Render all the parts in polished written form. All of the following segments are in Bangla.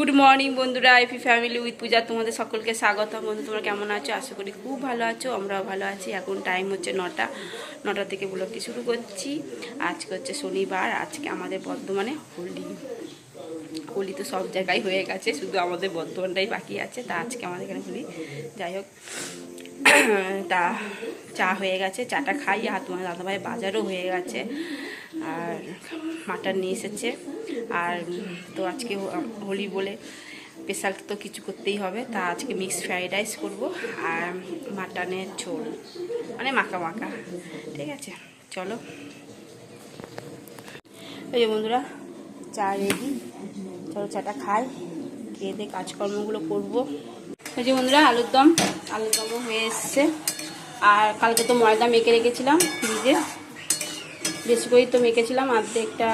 গুড মর্নিং বন্ধুরা, এপি ফ্যামিলি উইথ পূজা তোমাদের সকলকে স্বাগত। বন্ধু তোমরা কেমন আছো? আশা করি খুব ভালো আছো, আমরাও ভালো আছি। এখন টাইম হচ্ছে 9টা থেকে ব্লগটি শুরু করছি। আজকে হচ্ছে শনিবার। আজকে আমাদের বর্ধমানে হোলি তো সব জায়গায় হয়ে গেছে, শুধু আমাদের বর্ধমানটাই বাকি আছে। তা আজকে আমাদের এখানে হোলি, যাই হোক। তা চা হয়ে গেছে, চাটা খাই। আর তোমার দাদাভাই বাজারও হয়ে গেছে, আর মাটন নিয়ে এসেছে। আর তো আজকে হোলি বলে স্পেশাল তো কিছু করতেই হবে। তা আজকে মিক্সড ফ্রাইড রাইস করবো আর মাটনের ঝোল, মানে মাখা মাখা। ঠিক আছে, চলো। এই যে বন্ধুরা, চা রেডি, চলো চাটা খাই, খেয়ে দিয়ে কাজকর্মগুলো করবো। এই যে বন্ধুরা, আলুর দমও হয়ে এসছে। আর কালকে তো ময়দা মেখে রেখেছিলাম ফ্রিজে, বেশি করেই তো মেখেছিলাম। অর্ধেকটা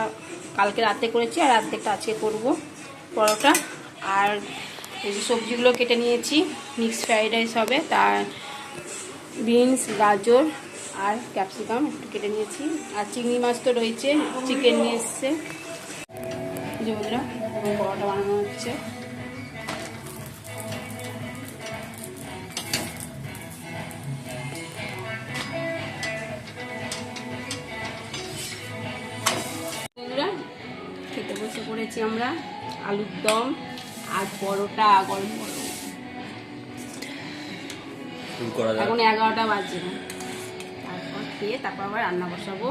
কালকে রাতে করেছি আর অর্ধেকটা আজকে করব পরোটা। আর এই যে সবজিগুলো কেটে নিয়েছি, মিক্সড ফ্রাইড রাইস হবে। তার বিনস, গাজর আর ক্যাপসিকাম একটু কেটে নিয়েছি। আর চিংড়ি মাছ তো রয়েছে, চিকেন নিয়ে এসছে। যে বন্ধুরা, পরোটা বানানো হচ্ছে। খেতে বসে পড়েছি আমরা, আলুর দম আর পরোটা গরম গরম। এখন 11টা বাজে, তারপর খেয়ে তারপর আবার রান্না বসাবো।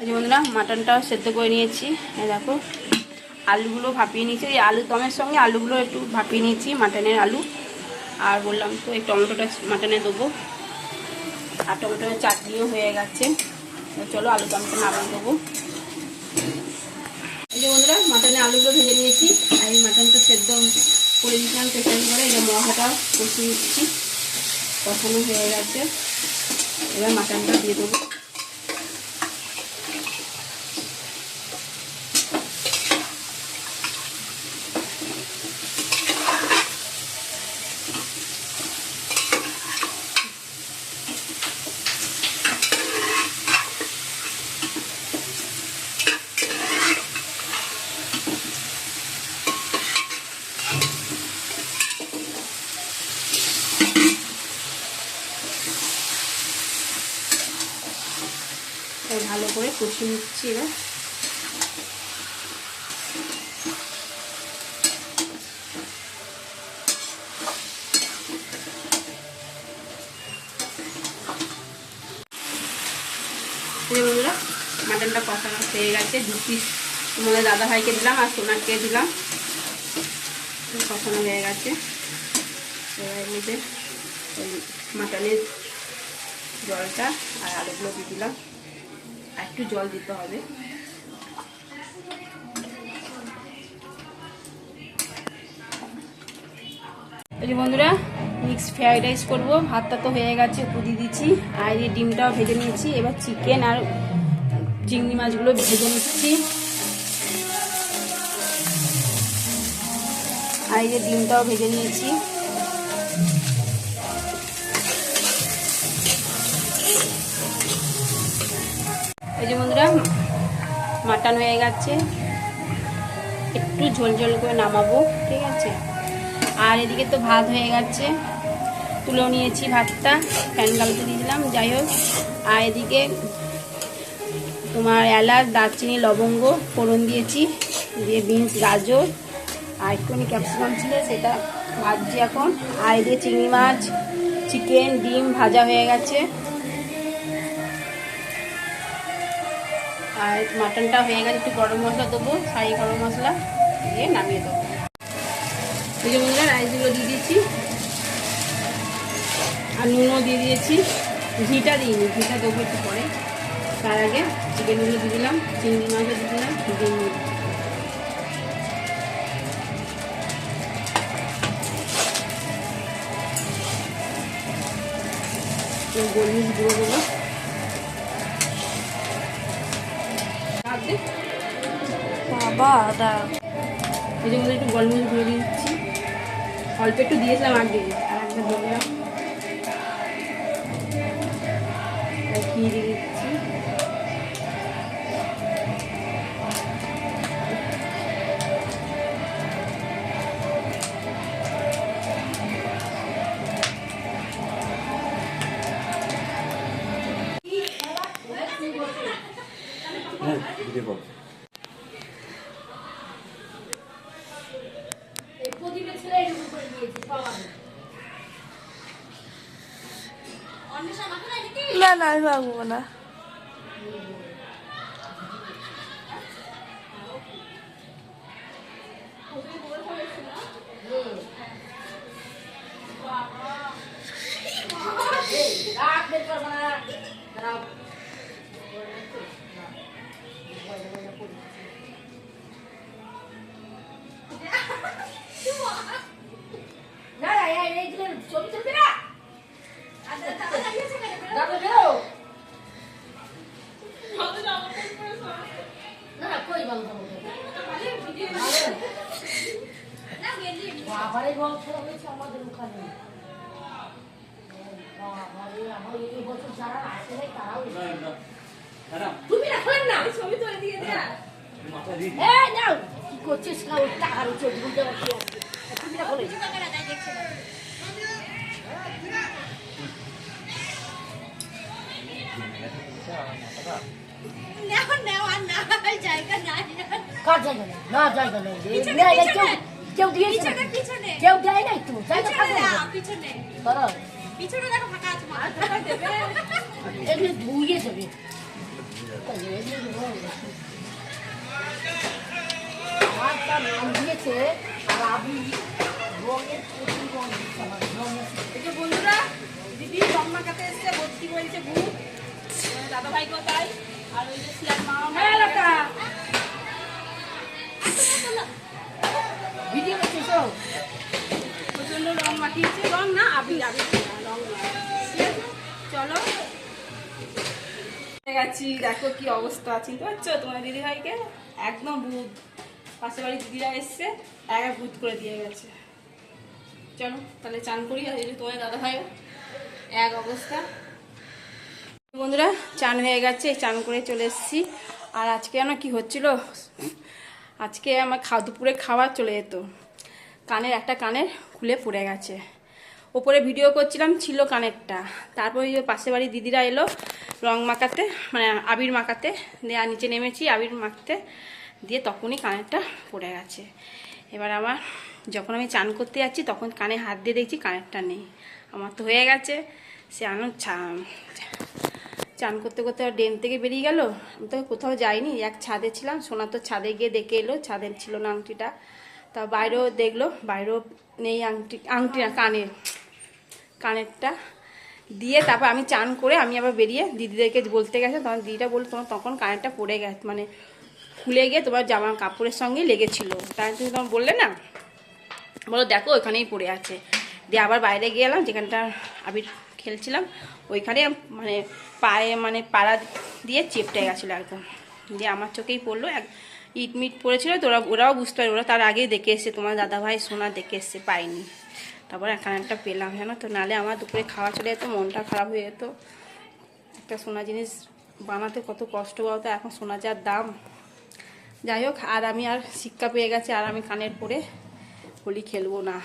এই যে বন্ধুরা, মাটনটাও সেদ্ধ করে নিয়েছি। দেখো, আলুগুলো ভাপিয়ে নিয়েছি। এই আলু দমের সঙ্গে আলুগুলো একটু ভাপিয়ে নিয়েছি, মাটনের আলু। আর বললাম তো এই টমেটোটা মাটনে দেবো। আর টমেটোর চাটনিও হয়ে গেছে। চলো আলু দমটা নামিয়ে দেবো। এই যে বন্ধুরা, মাটনে আলুগুলো ভেজে নিয়েছি। আর এই মাটনটা সেদ্ধ করে দিয়েছিলাম প্রেসার করে। এই যে মশলাটা কষিয়ে নিচ্ছি, কষানো হয়ে গেছে। এবার মাটনটা দিয়ে দেবো। ভালো করে কষিয়ে নিচ্ছি এবার। বন্ধুরা, মাটনটা কষানো হয়ে গেছে। 2 পিস তোমাদের দাদা ভাইকে দিলাম আর সোনাকে দিলাম। কষানো হয়ে গেছে। এবার মধ্যে ওই মাটনের জলটা আর আলুগুলো দিয়ে দিলাম। আর একটু জল দিতে হবে। এই যে বন্ধুরা, মিক্সড ফ্রাইড রাইস করবো। ভাতটা তো হয়ে গেছে, উপর দিয়ে দিচ্ছি। আর এই ডিমটাও ভেজে নিয়েছি। এবার চিকেন আর চিংড়ি মাছগুলো ভেজে নিচ্ছি। আর এই যে ডিমটাও ভেজে নিয়েছি। এই যে বন্ধুরা, মাটন হয়ে গেছে, একটু ঝোল ঝোল করে নামাবো। ঠিক আছে। আর এদিকে তো ভাত হয়ে গেছে, তুলেও নিয়েছি ভাতটা, ফ্যান গালতে দিয়ে দিলাম। যাই হোক, আর এদিকে তোমার এলাচ, দারচিনি, লবঙ্গ ফোড়ন দিয়েছি, দিয়ে বিনস, গাজর আর একটুখানি ক্যাপসিকাম ছিল, সেটা ভাজছি এখন। আর এদিকে চিংড়ি মাছ, চিকেন, ডিম ভাজা হয়ে গেছে। আর মাটনটা হয়ে গেছে। একটু গরম মশলা দেবো, শাহি গরম মশলা দিয়ে নামিয়ে দেবো। এই যে বন্ধুরা, রাইসগুলো দিয়ে দিয়েছি আর নুনও দিয়ে দিয়েছি। ঘিটা দিইনি, ঘিটা দেবো একটু পরে। তার আগে চিকেনগুলো দিয়ে দিলাম, চিংড়ি মাছও দিয়ে দিলাম, ডিম। গোলমরিচ গুঁড়ো দেবো, বাবা দা এই যে একটু গোলমরিচ গুঁড়ো দিয়ে দিচ্ছি, অল্প একটু দিয়েছিলাম আগে, আর একটা দিলাম, ঘি দিয়ে দিচ্ছি। না না আমি ভাববো না। তুমি রাখলেন না ছবি তুলে দিয়ে দেয়া নাও কি করছিস না ওই টাকার উপর বুঝতে পারছি তুমি রাখো কেউ দিয়েছে কেউ দেয় নাই তো পিছনে দেখো ফাঁকা আছে এগুলো ধুয়ে যাবে দিয়েছে আর আমি বন্ধুরা দিদি রং মাখাতে এসছে, ভর্তি বলছে ভূত, দাদা ভাই কোথায়, আর ওই যে শিয়ার মা ভিডিও করছিস প্রচন্ড রং মাখিয়েছে, রং না আবির আবির রং। চলো গেছি, দেখো কি অবস্থা, চিনতে পারছো তোমার দিদি ভাইকে? একদম ভূত, পাশে বাড়ি দিদিরা এসছে, এক ভূত করে দিয়ে গেছে। চলো তাহলে চান করি, আর এই যে তোমার দাদা ভাইও এক অবস্থা। বন্ধুরা চান হয়ে গেছে, চান করে চলে এসেছি। আর আজকে আমার কি হচ্ছিল, আজকে আমার দুপুরে খাবার চলে যেত, কানের একটা কানের খুলে পড়ে গেছে, ওপরে ভিডিও করছিলাম ছিল কানেরটা, তারপর ওই পাশে বাড়ি দিদিরা এলো রং মাখাতে, মানে আবির মাখাতে, দিয়ে নিচে নেমেছি আবির মাখতে, দিয়ে তখনই কানেরটা পড়ে গেছে। এবার আমার যখন আমি চান করতে যাচ্ছি তখন কানে হাত দিয়ে দেখছি কানেরটা নেই, আমার তো হয়ে গেছে। সে আমি চান করতে করতে ড্রেন থেকে বেরিয়ে গেল, আমি তো কোথাও যাইনি, এক ছাদে ছিলাম, সোনা তো ছাদে গিয়ে দেখে এলো, ছাদের ছিল না আংটিটা, তা বাইরেও দেখলো, বাইরেও নেই আংটি না কানেরটা দিয়ে, তারপর আমি চান করে আমি আবার বেরিয়ে দিদিদেরকে বলতে গেছে, তখন দিদিটা বললো তোমার তখন কানেরটা পড়ে গেছে, মানে খুলে গিয়ে তোমার জামা কাপড়ের সঙ্গে লেগেছিল, তাই তুমি তোমার বললে না, বলো দেখো ওইখানেই পড়ে আছে। দিয়ে আবার বাইরে গেলাম যেখানটা আবির খেলছিলাম, ওইখানে মানে পায়ে মানে পাড়া দিয়ে চেপটে গেছিলো একদম, দিয়ে আমার চোখেই পড়লো, এক ইট মিট পড়েছিল তো, ওরাও বুঝতে পারে, ওরা তার আগেই দেখে এসছে, তোমার দাদাভাই সোনা দেখে এসছে, পাইনি, তারপর এখানে একটা পেলাম জানো তো, নাহলে আমার দুপুরে খাওয়া চলে যেত, মনটা খারাপ হয়ে যেত, একটা সোনা জিনিস বানাতে কত কষ্ট বলতো, এখন সোনা যার দাম। যাই হোক, আর আমি আর শিক্ষা পেয়ে গেছি, আর আমি কানের পরে হোলি খেলবো না,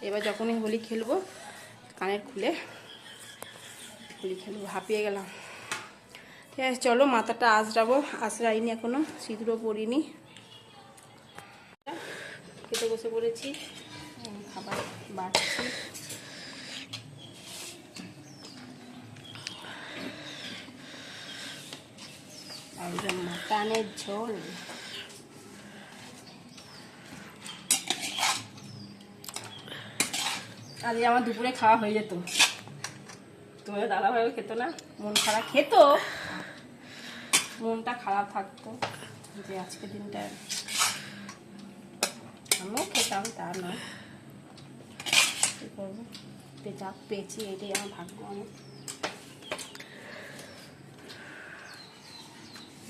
এবার যখনই হোলি খেলবো কানের খুলে হোলি খেলবো, হাঁপিয়ে গেলাম। ঠিক আছে চলো মাথাটা আঁচড়াবো, আঁচড়াইনি এখনো, সিঁদুরও পরিনি, খেতে বসে পড়েছি, খাবার বাড়ছি। একদম মাটনের ঝোল, আজকে আমার দুপুরে খাওয়া হয়ে যেত, তোমাদের দাদাভাইও খেত না, মন খারাপ, খেত মনটা খারাপ থাকতো যে আজকে দিনটা, আমিও খেতাম তা নয়, কী করবো, যা পেয়েছি এটাই আমার ভাগ্য, অনেক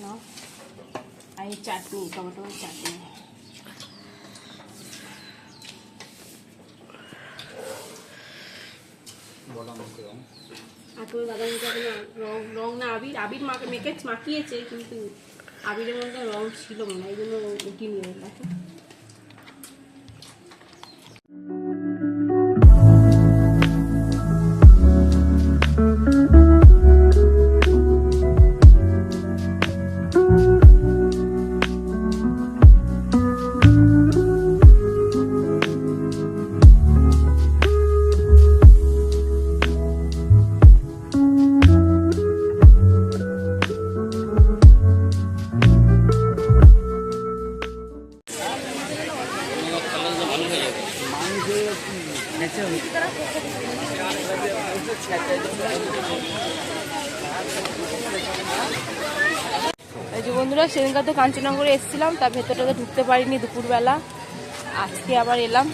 নাও। আর এই চাটনি, টমেটোর চাটনি। আর তোর দাদা রং রং না আবির আবির মেখে মাখিয়েছে, কিন্তু আবিরের মধ্যে রং ছিল মনে হয়, এই জন্য উঠিয়ে নিয়ে গেল। এই যে বন্ধুরা, সেদিনকার তো কাঞ্চননগরে এসেছিলাম, তার ভেতরটাতে ঢুকতে পারিনি দুপুরবেলা, আজকে আবার এলাম।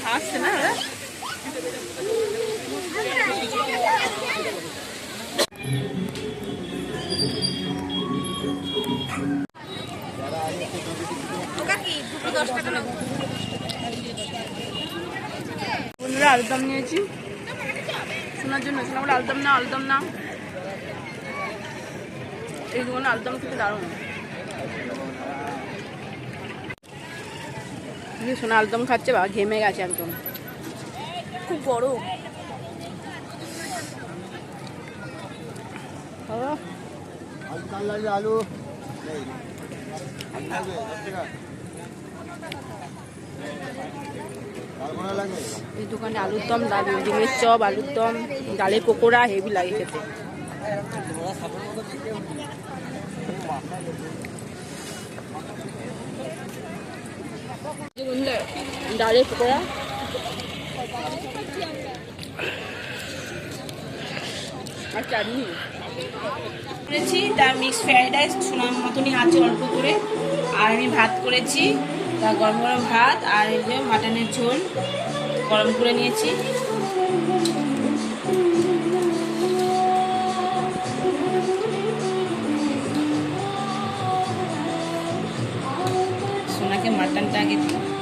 হাসছে না ওরা? বন্ধুরা আলুদম নিয়েছি শোনার জন্য, শোনা বলে আলুদম না, আলুদম না। এই দোকানে আলুদম খেতে দারুণ। শোনা আলুদম খাচ্ছে, বা ঘেমে গেছে একদম, খুব গরম। আলু এই দোকানে আলুর দম দারুণ, ডিমের চপ, আলুর দম, ডালের পকোড়া হেভি লাগে খেতে। ডালের পকোড়া আর চাটনি করেছি, তার মিক্স ফ্রাইড রাইস সোনার মতনই আছে অল্প করে। আর আমি ভাত করেছি, তা গরম গরম ভাত, আর এই যে মাটনের ঝোল গরম করে নিয়েছি। সোনাকে মাটনটা আগে দিই।